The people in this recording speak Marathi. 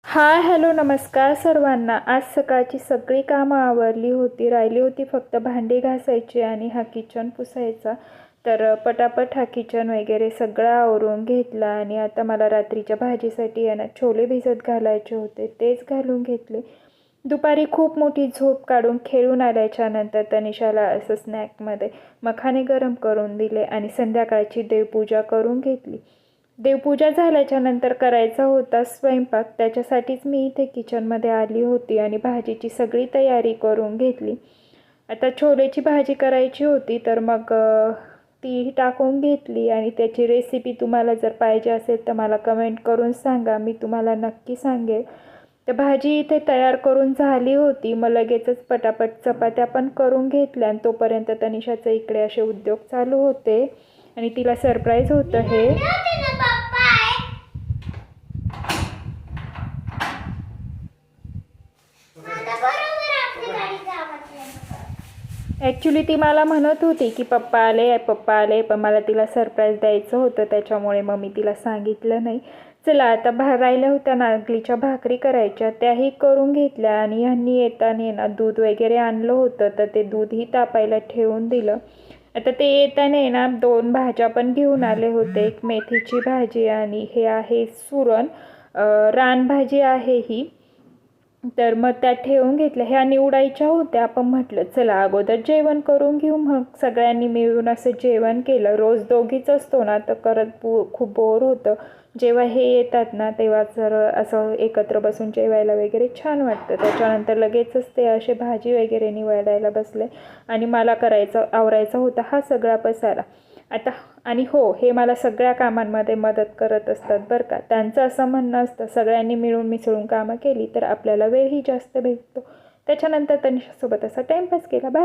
हाय हॅलो नमस्कार सर्वांना। आज सकाळची सगळी कामं आवरली होती, राहिली होती फक्त भांडी घासायची आणि हा किचन पुसायचा। तर पटापट हा किचन वगैरे सगळं आवरून घेतला आणि आता मला रात्रीच्या भाजीसाठी आहे ना छोले भिजत घालायचे होते, तेच घालून घेतले। दुपारी खूप मोठी झोप काढून खेळून आल्याच्यानंतर तनिषाला असं स्नॅकमध्ये मखाने गरम करून दिले आणि संध्याकाळची देवपूजा करून घेतली। देवपूजा झाल्याच्यानंतर करायचा होता स्वयंपाक, त्याच्यासाठीच मी इथे किचनमध्ये आली होती आणि भाजीची सगळी तयारी करून घेतली। आता छोलेची भाजी करायची होती तर मग ती टाकून घेतली आणि त्याची रेसिपी तुम्हाला जर पाहिजे असेल तर मला कमेंट करून सांगा, मी तुम्हाला नक्की सांगेल। तर भाजी इथे तयार करून झाली होती, मग लगेचच पटापट चपात्या पण करून घेतल्या आणि तोपर्यंत तनिषाचे इकडे असे उद्योग चालू होते आणि तिला सरप्राईज होतं हे। ॲक्च्युली ती मला म्हणत होती की पप्पा आले, पण मला तिला सरप्राईज द्यायचं होतं, त्याच्यामुळे मग मी तिला सांगितलं नाही। चला आता राहिल्या होत्या नागलीच्या भाकरी करायच्या, त्याही करून घेतल्या आणि ह्यांनी येताना ना दूध वगैरे आणलं होतं, तर ते दूधही तापायला ठेवून दिलं। आता ते येताना ना 2 भाज्या पण घेऊन आले होते, एक मेथीची भाजी आणि हे आहे सुरण, रानभाजी आहे ही। तर मग त्या ठेवून घेतल्या, ह्या निवडायच्या होत्या, आपण म्हटलं चला अगोदर जेवण करून घेऊ। मग सगळ्यांनी मिळून असं जेवण केलं। रोज दोघीच असतो ना तर खूप बोर होतं, जेव्हा हे येतात ना तेव्हा जर असं एकत्र बसून जेवायला वगैरे छान वाटतं। त्याच्यानंतर लगेचच ते असे भाजी वगैरे निवडायला बसले आणि मला आवरायचा होता हा सगळा पसारा आता। आणि हो, हे मला सगळ्या कामांमध्ये मदत करत असतात बरं का। त्यांचं असं म्हणणं असतं सगळ्यांनी मिळून मिसळून कामं केली तर आपल्याला वेळही जास्त भेटतो। त्याच्यानंतर तनिषासोबत असा टाईमपास केला। बाय।